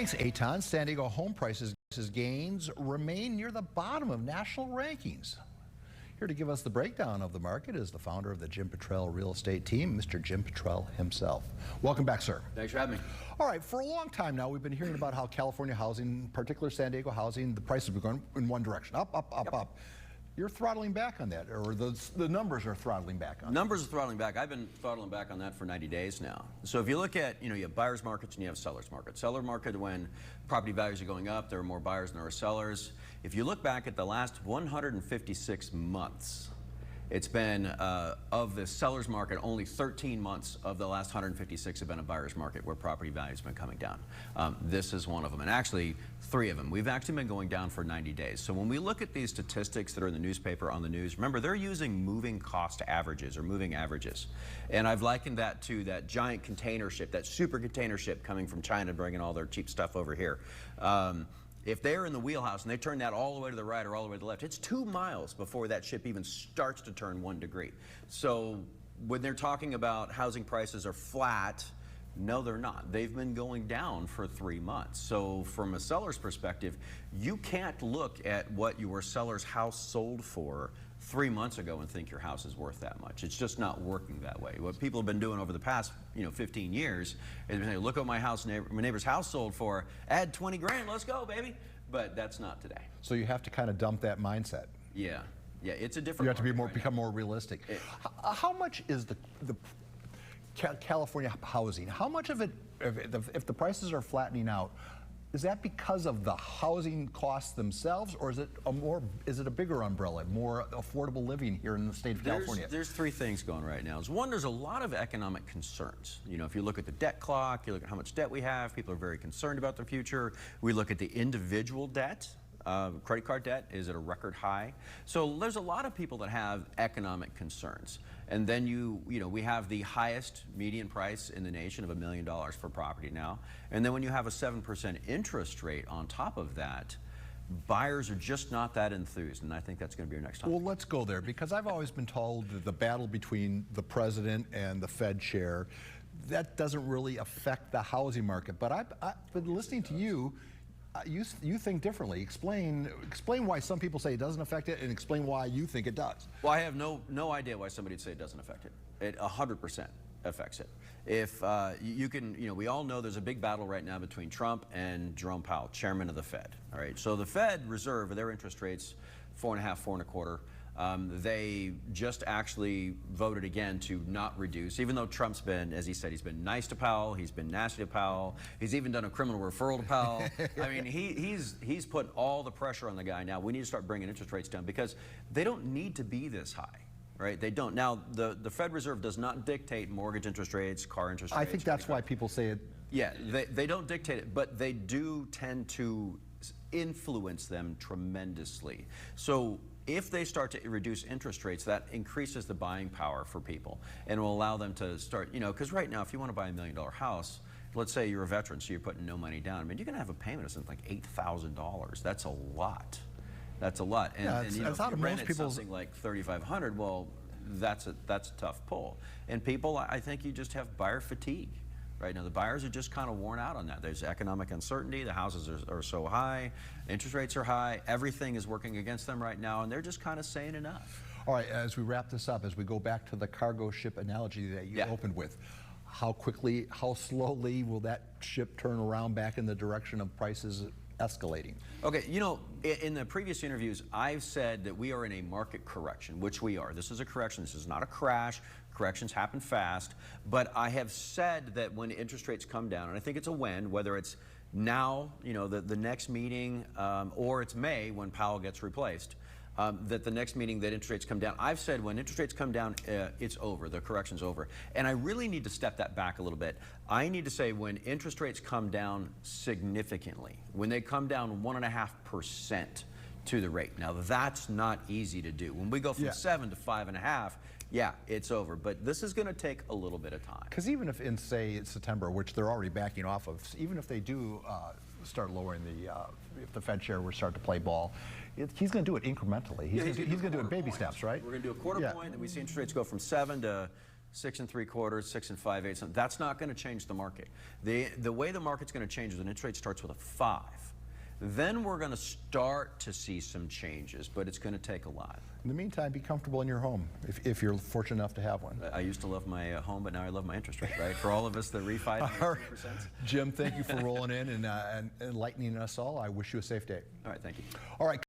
Thanks, Eitan. San Diego home prices gains remain near the bottom of national rankings. Here to give us the breakdown of the market is the founder of the Jim Bottrell Real Estate Team, Mr. Jim Bottrell himself. Welcome back, sir. Thanks for having me. All right, for a long time now, we've been hearing about how California housing, in particular San Diego housing, the prices have been going in one direction, up, up, up, up. You're throttling back on that, or the numbers are throttling back on that. Numbers are throttling back. I've been throttling back on that for 90 days now. So if you look at, you have buyer's markets and you have seller's market. Seller market, when property values are going up, there are more buyers than there are sellers. If you look back at the last 156 months, it's been, of the seller's market, only 13 months of the last 156 have been a buyer's market where property value has been coming down. This is one of them, and actually 3 of them. We've actually been going down for 90 days. So when we look at these statistics that are in the newspaper, on the news, remember, they're using moving cost averages or moving averages. And I've likened that to that giant container ship, that super container ship coming from China bringing all their cheap stuff over here. If they're in the wheelhouse and they turn that all the way to the right or all the way to the left, it's 2 miles before that ship even starts to turn 1 degree. So when they're talking about housing prices are flat, no, they're not. They've been going down for 3 months. So from a seller's perspective, you can't look at what your seller's house sold for 3 months ago and think your house is worth that much. It's just not working that way. What people have been doing over the past 15 years is been saying, look what my neighbor's house sold for, add 20 grand, let's go, baby. But that's not today. So you have to kind of dump that mindset. Yeah, it's a different. You have to become more realistic. How much is the California housing? How much of it, if the prices are flattening out, is that because of the housing costs themselves, or is it a bigger umbrella, more affordable living here in the state of California? There's 3 things going right now. One, there's a lot of economic concerns. If you look at the debt clock, you look at how much debt we have, people are very concerned about their future. We look at the individual debt. Credit card debt is at a record high. So there's a lot of people that have economic concerns. And then we have the highest median price in the nation of $1 million for property now. And then when you have a 7% interest rate on top of that, buyers are just not that enthused, and I think that's going to be your next topic. Well, let's go there, because I've always been told that the battle between the president and the Fed chair, that doesn't really affect the housing market. But I've been listening to you. You think differently. Explain why some people say it doesn't affect it, and explain why you think it does. Well, I have no idea why somebody would say it doesn't affect it. It 100% affects it. If we all know there's a big battle right now between Trump and Jerome Powell, chairman of the Fed. All right, so the Fed Reserve, their interest rates, 4.5, 4.25. They just actually voted again to not reduce, even though Trump's been, as he said, he's been nice to Powell, he's been nasty to Powell, he's even done a criminal referral to Powell. I mean, he's put all the pressure on the guy now. We need to start bringing interest rates down because they don't need to be this high. Right? They don't. Now, the Fed Reserve does not dictate mortgage interest rates, car interest rates. I think that's why people say it. Yeah, they don't dictate it, but they do tend to influence them tremendously. So if they start to reduce interest rates, that increases the buying power for people and will allow them to start, because right now, if you want to buy $1 million house, let's say you're a veteran, so you're putting no money down. I mean, you're going to have a payment of something like $8,000. That's a lot. That's a lot. And, yeah, if you rent it something like $3,500, well, that's a tough pull. And people, I think you just have buyer fatigue. Right now, the buyers are just kind of worn out on that. There's economic uncertainty. The houses are so high. Interest rates are high. Everything is working against them right now, and they're just kind of saying enough. All right, as we wrap this up, as we go back to the cargo ship analogy that you opened with, how quickly, how slowly will that ship turn around back in the direction of prices escalating? Okay, in the previous interviews, I've said that we are in a market correction, which we are. This is a correction. This is not a crash. Corrections happen fast. But I have said that when interest rates come down, and I think it's a when, whether it's now, the next meeting, or it's May when Powell gets replaced, that the next meeting that interest rates come down. I've said when interest rates come down, it's over, the correction's over. And I really need to step that back a little bit. I need to say when interest rates come down significantly, when they come down 1.5% to the rate. Now that's not easy to do. When we go from 7 to 5.5, yeah, it's over. But this is going to take a little bit of time. Because even if in, say, September, which they're already backing off of, even if they do start lowering if the Fed chair were to start to play ball, he's going to do it incrementally. He's going to do it in baby steps, right? We're going to do a quarter point, and we see interest rates go from 7 to 6 3/4, 6 5/8. That's not going to change the market. The way the market's going to change is when interest rate starts with a 5. Then we're going to start to see some changes, but it's going to take a lot. In the meantime, be comfortable in your home if you're fortunate enough to have one. I used to love my home, but now I love my interest rate, right? For all of us that refi at 3%. Jim, thank you for rolling in and enlightening us all. I wish you a safe day. All right, thank you. All right.